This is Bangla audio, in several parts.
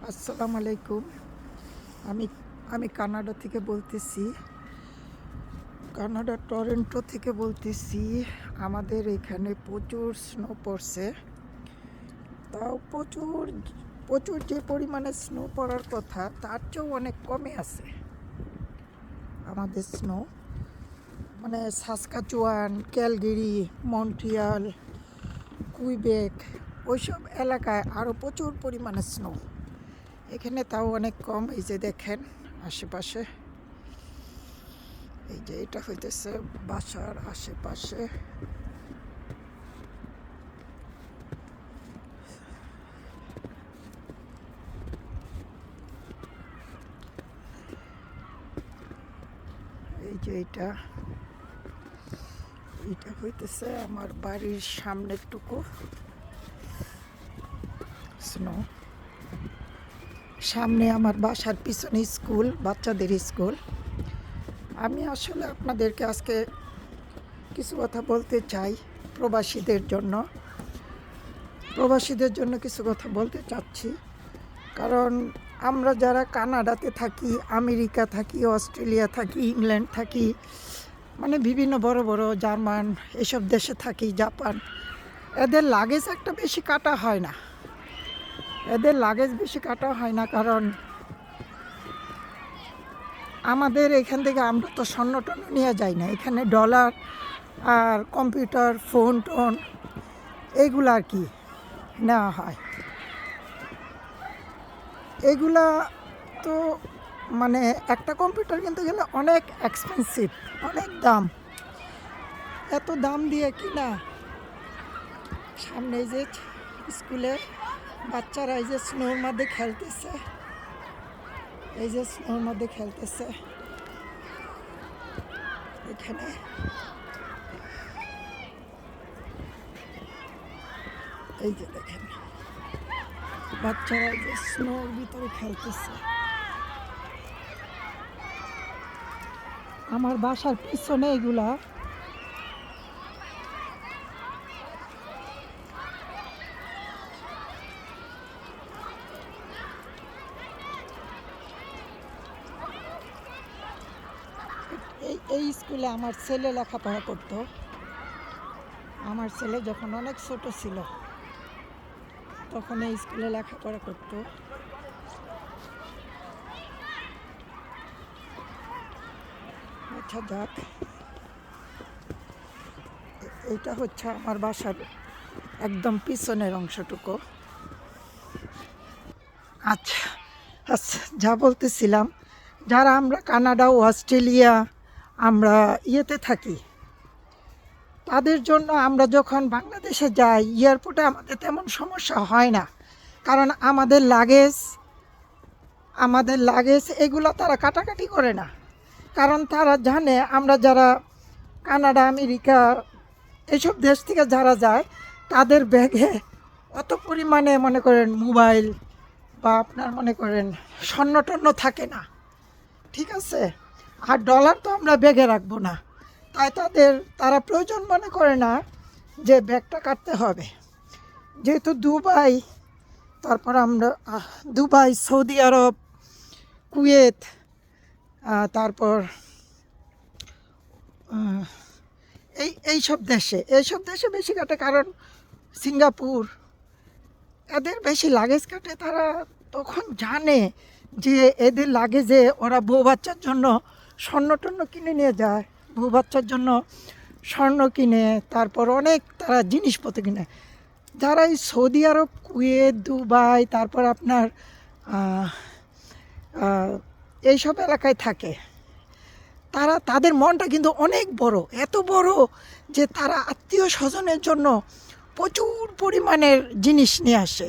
আসসালামু আলাইকুম। আমি আমি কানাডা থেকে বলতেছি। কানাডা টরন্টো থেকে বলতেছি। আমাদের এখানে প্রচুর স্নো পড়ছে। তাও প্রচুর প্রচুর যে পরিমাণে স্নো পড়ার কথা তার চেয়েও অনেক কমে আছে আমাদের স্নো। মানে সাসকাচুয়ান, ক্যালগেরি, মন্ট্রিয়াল, কুইবেক ওইসব এলাকায় আরও প্রচুর পরিমাণে স্নো। এখানে তাও অনেক কম। এই যে দেখেন আশেপাশে, এই যে এটা হইতেছে বাসার আশেপাশে। এই যে এটা হইতেছে আমার বাড়ির সামনের টুকু স্নো। সামনে আমার বাসার পিছনে স্কুল, বাচ্চাদের স্কুল। আমি আসলে আপনাদেরকে আজকে কিছু কথা বলতে চাই প্রবাসীদের জন্য কিছু কথা বলতে চাচ্ছি। কারণ আমরা যারা কানাডাতে থাকি, আমেরিকা থাকি, অস্ট্রেলিয়া থাকি, ইংল্যান্ড থাকি, মানে বিভিন্ন বড় বড় জার্মান এসব দেশে থাকি, জাপান, এদের লাগেজ একটা বেশি কাটা হয় না। কারণ আমাদের এখান থেকে আমরা তো স্বর্ণ টন্য নিয়ে যাই না। এখানে ডলার আর কম্পিউটার, ফোন টোন এইগুলো আর কি নেওয়া হয়। এগুলা তো মানে একটা কম্পিউটার কিনতে গেলে অনেক এক্সপেন্সিভ, অনেক দাম। এত দাম দিয়ে কিনা। সামনে যে স্কুলে বাচ্চারা এই যে স্নোর মধ্যে খেলতেছে, এখানে এই যে দেখেন বাচ্চারা এই যে স্নোর ভিতরে খেলতেছে। আমার বাসার পিছনে এগুলা। এই স্কুলে আমার ছেলে লেখাপড়া করতো। আমার ছেলে যখন অনেক ছোট ছিল তখন এই স্কুলে লেখাপড়া করতো। আচ্ছা যাক, এইটা হচ্ছে আমার বাসার একদম পিছনের অংশটুকু। আচ্ছা আচ্ছা, যা বলতেছিলাম, যারা আমরা কানাডা ও অস্ট্রেলিয়া আমরা ইয়েতে থাকি, তাদের জন্য আমরা যখন বাংলাদেশে যাই এয়ারপোর্টে আমাদের তেমন সমস্যা হয় না। কারণ আমাদের লাগেজ এগুলো তারা কাটাকাটি করে না। কারণ তারা জানে আমরা যারা কানাডা, আমেরিকা এসব দেশ থেকে যারা যায় তাদের ব্যাগে অত পরিমাণে মনে করেন মোবাইল বা আপনার মনে করেন স্বর্ণ টন্য থাকে না, ঠিক আছে? আর ডলার তো আমরা ব্যাগে রাখবো না, তাই তারা প্রয়োজন মনে করে না যে ব্যাগটা কাটতে হবে। যেহেতু দুবাই, সৌদি আরব, কুয়েত, তারপর এইসব দেশে বেশি কাটে। কারণ সিঙ্গাপুর, এদের বেশি লাগেজ কাটে। তারা তখন জানে যে এদের লাগেজে ওরা বউ বাচ্চার জন্য স্বর্ণ টন্য কিনে নিয়ে যায়, বউ বাচ্চার জন্য স্বর্ণ কিনে, তারপর অনেক তারা জিনিসপত্র কিনে। যারা এই সৌদি আরব, কুয়েত, দুবাই, তারপর আপনার এইসব এলাকায় থাকে, তাদের মনটা কিন্তু অনেক বড়, এত বড় যে তারা আত্মীয় স্বজনের জন্য প্রচুর পরিমাণের জিনিস নিয়ে আসে।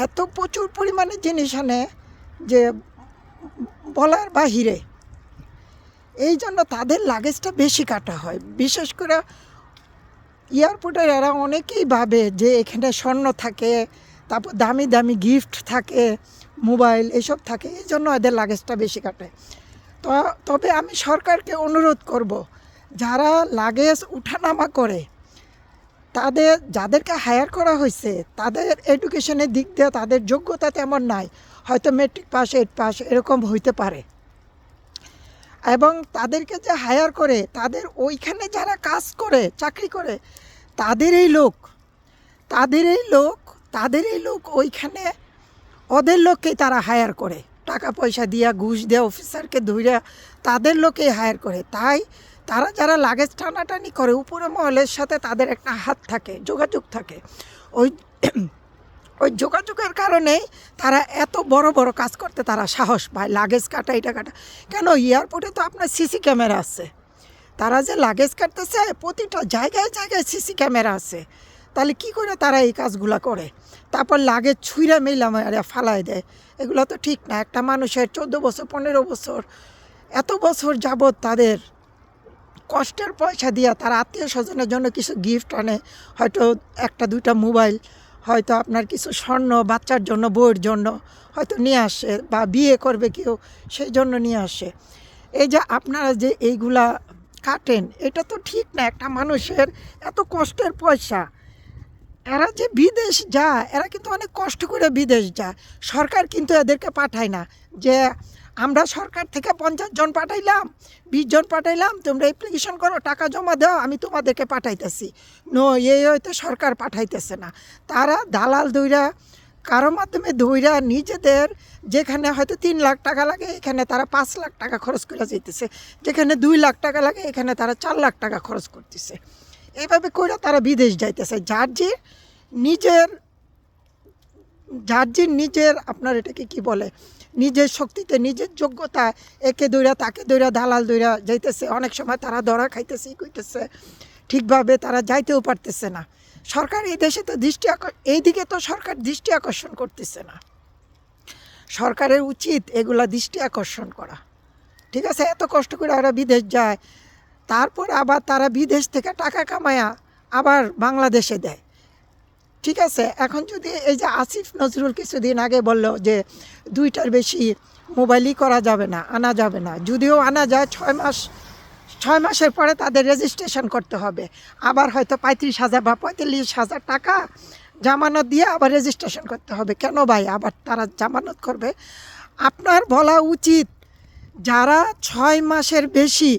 এত প্রচুর পরিমাণের জিনিস আনে যে বলার বাহিরে। এই জন্য তাদের লাগেজটা বেশি কাটা হয়। বিশেষ করে এয়ারপোর্টের এরা অনেকেই ভাবে যে এখানে স্বর্ণ থাকে, তারপর দামি দামি গিফট থাকে, মোবাইল এসব থাকে, এই জন্য এদের লাগেজটা বেশি কাটে। তবে আমি সরকারকে অনুরোধ করব, যারা লাগেজ উঠানামা করে তাদের যাদেরকে হায়ার করা হয়েছে তাদের এডুকেশনের দিক দিয়ে তাদের যোগ্যতা তেমন নাই, হয়তো মেট্রিক পাস 8 পাস এরকম হইতে পারে। এবং তাদেরকে যে হায়ার করে তাদের ওইখানে যারা কাজ করে চাকরি করে তাদেরই লোক তাদেরই লোক ওইখানে ওদের লোককেই তারা হায়ার করে, টাকা পয়সা দিয়া ঘুষ দেয়া অফিসারকে ধইরা তাদের লোকেই হায়ার করে। তাই তারা যারা লাগেজ টানাটানি করে উপরে মহলের সাথে তাদের একটা হাত থাকে, যোগাযোগ থাকে। ওই ওই যোগাযোগের কারণেই তারা এত বড় বড় কাজ করতে তারা সাহস পায়, লাগেজ কাটা এটা কাটা। কেন এয়ারপোর্টে তো আপনার সিসি ক্যামেরা আছে, তারা যে লাগেজ কাটতেছে প্রতিটা জায়গায় জায়গায় সিসি ক্যামেরা আছে, তাহলে কি করে তারা এই কাজগুলো করে? তারপর লাগেজ ছুঁড়া মেলাম আর ফালাই দেয়, এগুলো তো ঠিক না। একটা মানুষের 14 বছর 15 বছর এত বছর যাবৎ তাদের কষ্টের পয়সা দিয়া তারা আত্মীয় স্বজনের জন্য কিছু গিফট আনে, হয়তো একটা দুইটা মোবাইল, হয়তো আপনার কিছু স্বর্ণ, বাচ্চার জন্য বউয়ের জন্য হয়তো নিয়ে আসে, বা বিয়ে করবে কেউ সেই জন্য নিয়ে আসে। এই যে আপনারা যে এইগুলা কাটেন এটা তো ঠিক না। একটা মানুষের এত কষ্টের পয়সা, এরা যে বিদেশ যায় এরা কিন্তু অনেক কষ্ট করে বিদেশ যায়, সরকার কিন্তু এদেরকে পাঠায় না যে আমরা সরকার থেকে 50 জন পাঠাইলাম 20 জন পাঠাইলাম, তোমরা অ্যাপ্লিকেশন করো, টাকা জমা দাও, আমি তোমাদেরকে পাঠাইতেছি। নো, এই হয়তো সরকার পাঠাইতেছে না, তারা দালাল দইরা কারো মাধ্যমে ধইরা নিজেদের যেখানে হয়তো 3 লাখ টাকা লাগে এখানে তারা 5 লাখ টাকা খরচ করে যেতেছে, যেখানে 2 লাখ টাকা লাগে এখানে তারা 4 লাখ টাকা খরচ করতেছে। এইভাবে করে তারা বিদেশ যাইতেছে। যার যে নিজের আপনার এটাকে কি বলে, নিজের শক্তিতে নিজের যোগ্যতা, একে দইরা তাকে দইরা দালাল দইরা যাইতেছে। অনেক সময় তারা ধরা খাইতেছে, কইতেছে, ঠিকভাবে তারা যাইতেও পারতেছে না। সরকার এই দেশে তো এইদিকে তো সরকার দৃষ্টি আকর্ষণ করতেছে না। সরকারের উচিত এগুলা দৃষ্টি আকর্ষণ করা। ঠিক আছে, এত কষ্ট করে ওরা বিদেশ যায়, তারপর আবার তারা বিদেশ থেকে টাকা কামায়া আবার বাংলাদেশে দেয়। ঠিক আছে, এখন যদি এই যে আসিফ নজরুল কিছুদিন আগে বলল যে 2টার বেশি মোবাইলই করা যাবে না, আনা যাবে না, যদিও আনা যায় 6 মাসের পরে তাদের রেজিস্ট্রেশন করতে হবে, আবার হয়তো 35,000 বা 45,000 টাকা জামানত দিয়ে আবার রেজিস্ট্রেশন করতে হবে। কেন ভাই আবার তারা জামানত করবে? আপনার বলা উচিত যারা 6 মাসের বেশি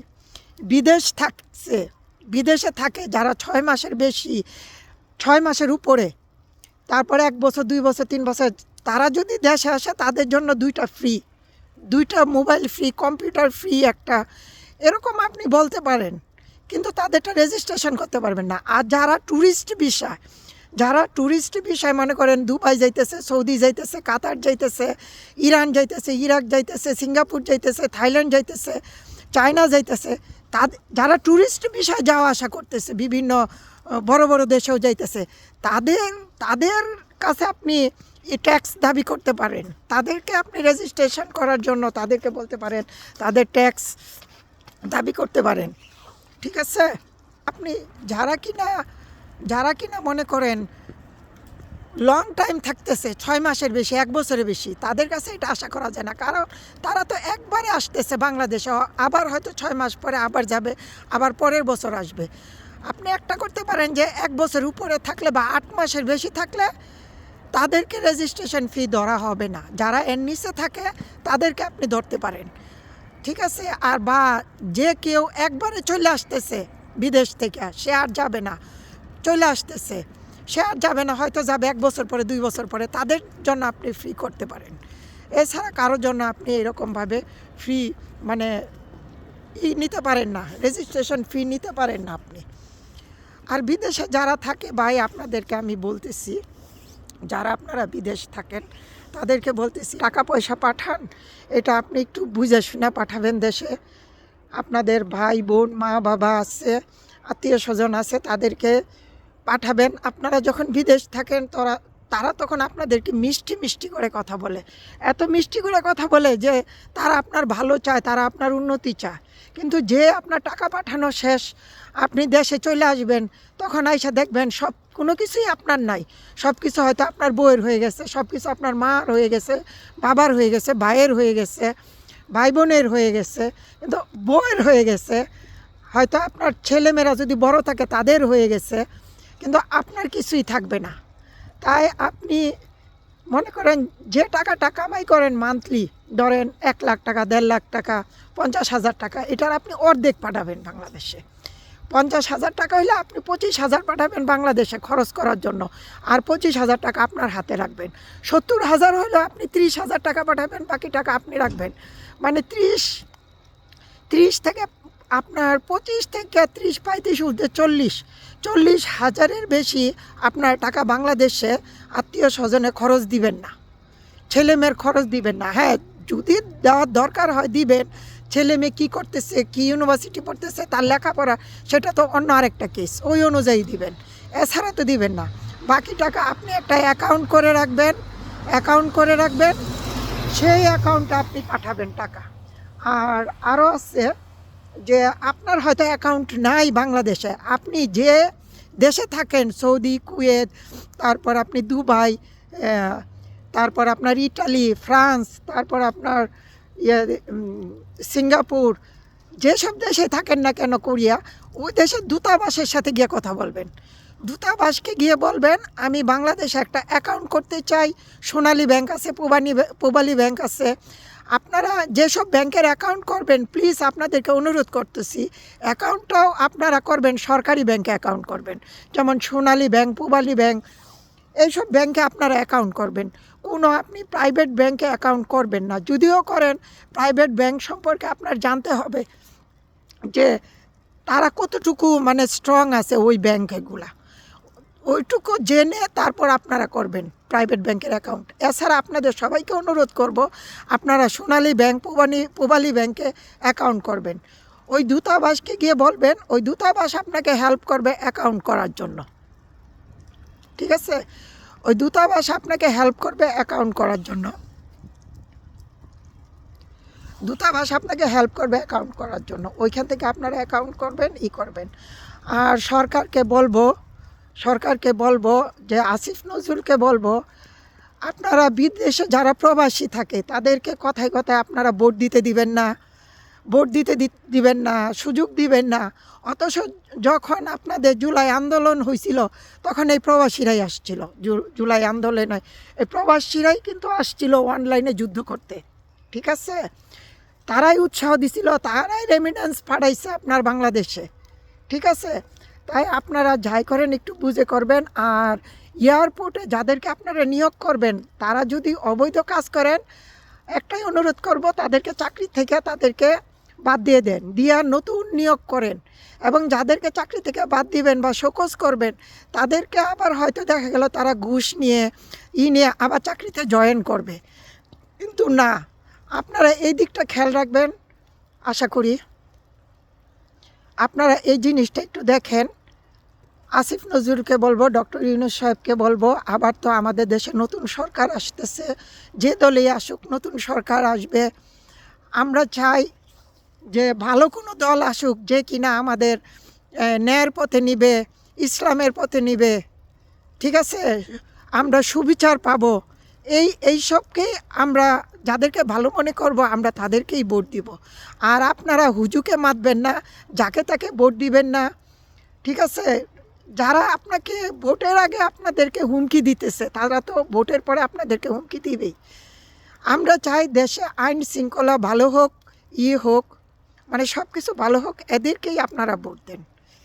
বিদেশে থাকে, যারা 6 মাসের বেশি, 6 মাসের উপরে, তারপরে 1 বছর 2 বছর 3 বছর, তারা যদি দেশে আসে তাদের জন্য 2টা ফ্রি, 2টা মোবাইল ফ্রি, কম্পিউটার ফ্রি একটা, এরকম আপনি বলতে পারেন, কিন্তু তাদেরটা রেজিস্ট্রেশন করতে পারবেন না। আর যারা ট্যুরিস্ট বিষয় মনে করেন দুবাই যাইতেছে, সৌদি যাইতেছে, কাতার যাইতেছে, ইরান যাইতেছে, ইরাক যাইতেছে, সিঙ্গাপুর যাইতেছে, থাইল্যান্ড যাইতেছে, চায়না যাইতেছে, যারা ট্যুরিস্ট বিষয় যাওয়া আসা করতেছে, বিভিন্ন বড় বড় দেশেও যাইতেছে, তাদের কাছে আপনি ট্যাক্স দাবি করতে পারেন। তাদেরকে আপনি রেজিস্ট্রেশন করার জন্য তাদেরকে বলতে পারেন, তাদের ট্যাক্স দাবি করতে পারেন। ঠিক আছে, আপনি যারা কিনা মনে করেন লং টাইম থাকতেছে, 6 মাসের বেশি, 1 বছরের বেশি, তাদের কাছে এটা আশা করা যায় না, কারণ তারা তো একবারে আসতেছে বাংলাদেশে, আবার হয়তো 6 মাস পরে আবার যাবে, আবার পরের বছর আসবে। আপনি একটা করতে পারেন যে 1 বছর উপরে থাকলে বা 8 মাসের বেশি থাকলে তাদেরকে রেজিস্ট্রেশন ফি ধরা হবে না, যারা এর নিচে থাকে তাদেরকে আপনি ধরতে পারেন। ঠিক আছে, আর বা যে কেউ একবারে চলে আসতেছে বিদেশ থেকে, সে আর যাবে না, চলে আসতেছে সে আর যাবে না, হয়তো যাবে 1 বছর পরে 2 বছর পরে, তাদের জন্য আপনি ফ্রি করতে পারেন। এছাড়া কারোর জন্য আপনি এরকমভাবে ফ্রি মানে নিতে পারেন না, রেজিস্ট্রেশন ফি নিতে পারেন না আপনি। আর বিদেশে যারা থাকে ভাই, আপনাদেরকে আমি বলতেছি, যারা আপনারা বিদেশ থাকেন তাদেরকে বলতেছি, টাকা পয়সা পাঠান, এটা আপনি একটু বুঝে শুনে পাঠাবেন দেশে। আপনাদের ভাই বোন মা বাবা আছে, আত্মীয় স্বজন আছে, তাদেরকে পাঠাবেন। আপনারা যখন বিদেশ থাকেন তারা তখন আপনাদেরকে মিষ্টি মিষ্টি করে কথা বলে, এত মিষ্টি করে কথা বলে যে তারা আপনার ভালো চায়, তারা আপনার উন্নতি চায়। কিন্তু যে আপনার টাকা পাঠানো শেষ, আপনি দেশে চলে আসবেন, তখন আইসা দেখবেন কোনো কিছুই আপনার নাই, সব কিছু হয়তো আপনার বউয়ের হয়ে গেছে, সব কিছু আপনার মার হয়ে গেছে, বাবার হয়ে গেছে, ভাইয়ের হয়ে গেছে, ভাই বোনের হয়ে গেছে, কিন্তু বউয়ের হয়ে গেছে, হয়তো আপনার ছেলেমেয়েরা যদি বড় থাকে তাদের হয়ে গেছে, কিন্তু আপনার কিছুই থাকবে না। তাই আপনি মনে করেন যে টাকাটা কামাই করেন মান্থলি, ধরেন 1 লাখ টাকা, 1.5 লাখ টাকা, 50,000 টাকা, এটার আপনি অর্ধেক পাঠাবেন বাংলাদেশে। 50,000 টাকা হলে আপনি 25,000 পাঠাবেন বাংলাদেশে খরচ করার জন্য, আর 25,000 টাকা আপনার হাতে রাখবেন। 70,000 হলে আপনি 30,000 টাকা পাঠাবেন, বাকি টাকা আপনি রাখবেন। মানে 30 থেকে আপনার 25 থেকে 30, 35 ঊর্ধ্বে 40,000-এর বেশি আপনার টাকা বাংলাদেশে আত্মীয় স্বজনে খরচ দিবেন না, ছেলেমেয়ের খরচ দিবেন না। হ্যাঁ, যদি দেওয়ার দরকার হয় দিবেন, ছেলে মেয়ে কী করতেছে, কী ইউনিভার্সিটি পড়তেছে, তার লেখাপড়া, সেটা তো অন্য আরেকটা কেস, ওই অনুযায়ী দিবেন, এছাড়া তো দিবেন না। বাকি টাকা আপনি একটা অ্যাকাউন্ট করে রাখবেন, সেই অ্যাকাউন্টে আপনি পাঠাবেন টাকা। আর আরও আছে যে আপনার হয়তো অ্যাকাউন্ট নাই বাংলাদেশে, আপনি যে দেশে থাকেন, সৌদি, কুয়েত, তারপর আপনি দুবাই, তারপর আপনার ইটালি, ফ্রান্স, তারপর আপনার সিঙ্গাপুর, যেসব দেশে থাকেন না কেন, কোরিয়া, ওই দেশের দূতাবাসের সাথে গিয়ে কথা বলবেন। দূতাবাসকে গিয়ে বলবেন আমি বাংলাদেশে একটা অ্যাকাউন্ট করতে চাই, সোনালী ব্যাংক আছে, পূবালী ব্যাংক আছে। আপনারা যেসব ব্যাংকের অ্যাকাউন্ট করবেন, প্লিজ আপনাদেরকে অনুরোধ করতেছি, অ্যাকাউন্টটাও আপনারা করবেন সরকারি ব্যাংকে অ্যাকাউন্ট করবেন, যেমন সোনালী ব্যাংক, পূবালী ব্যাংক, এইসব ব্যাংকে আপনারা অ্যাকাউন্ট করবেন। কোনো আপনি প্রাইভেট ব্যাংকে অ্যাকাউন্ট করবেন না। যদিও করেন, প্রাইভেট ব্যাংক সম্পর্কে আপনার জানতে হবে যে তারা কতটুকু মানে স্ট্রং আছে, ওই ব্যাংকগুলা, ওইটুকু জেনে তারপর আপনারা করবেন প্রাইভেট ব্যাংকের অ্যাকাউন্ট। এছাড়া আপনাদের সবাইকে অনুরোধ করব, আপনারা সোনালী ব্যাংক, পূবালী ব্যাংকে অ্যাকাউন্ট করবেন। ওই দূতাবাসকে গিয়ে বলবেন, ওই দূতাবাস আপনাকে হেল্প করবে অ্যাকাউন্ট করার জন্য, ঠিক আছে? ওই দূতাবাস আপনাকে হেল্প করবে অ্যাকাউন্ট করার জন্য, ওইখান থেকে আপনারা অ্যাকাউন্ট করবেন। আর সরকারকে বলবো যে আসিফ নজরুলকে বলবো, আপনারা বিদেশে যারা প্রবাসী থাকে তাদেরকে কথায় কথায় আপনারা ভোট দিতে দিবেন না, সুযোগ দিবেন না। অথচ যখন আপনাদের জুলাই আন্দোলন হয়েছিল, তখন এই প্রবাসীরাই আসছিল, জুলাই আন্দোলনে এই প্রবাসীরাই কিন্তু আসছিল অনলাইনে যুদ্ধ করতে, ঠিক আছে? তারাই উৎসাহ দিছিল, তারাই রেমিটেন্স পাঠাইছে আপনার বাংলাদেশে, ঠিক আছে? তাই আপনারা যাই করেন একটু বুঝে করবেন। আর এয়ারপোর্টে যাদেরকে আপনারা নিয়োগ করবেন, তারা যদি অবৈধ কাজ করেন, একটাই অনুরোধ করব, তাদেরকে চাকরি থেকে তাদেরকে বাদ দিয়ে দেন, দিয়ে নতুন নিয়োগ করেন। এবং যাদেরকে চাকরি থেকে বাদ দিবেন বা শোকজ করবেন, তাদেরকে আবার হয়তো দেখা গেল তারা ঘুষ নিয়ে আবার চাকরিতে জয়েন করবে। কিন্তু না, আপনারা এই দিকটা খেয়াল রাখবেন। আশা করি আপনারা এই জিনিসটা একটু দেখেন। আসিফ নজরুলকে বলবো, ডক্টর ইউনূস সাহেবকে বলবো, আবার তো আমাদের দেশে নতুন সরকার আসতেছে, যে দলেই আসুক নতুন সরকার আসবে। আমরা চাই যে ভালো কোনো দল আসুক, যে কিনা আমাদের ন্যায়ের পথে নিবে, ইসলামের পথে নিবে, ঠিক আছে? আমরা সুবিচার পাবো। এইসবকেই আমরা যাদেরকে ভালো মনে করব, আমরা তাদেরকেই ভোট দিব। আর আপনারা হুজুকে মাতবেন না, যাকে তাকে ভোট দিবেন না, ঠিক আছে? যারা আপনাকে ভোটের আগে আপনাদেরকে হুমকি দিতেছে, তারা তো ভোটের পরে আপনাদেরকে হুমকি দিবেই। আমরা চাই দেশে আইন শৃঙ্খলা ভালো হোক, হোক, মানে সব কিছু ভালো হোক, এদেরকেই আপনারা ভোট দেন।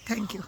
Thank you.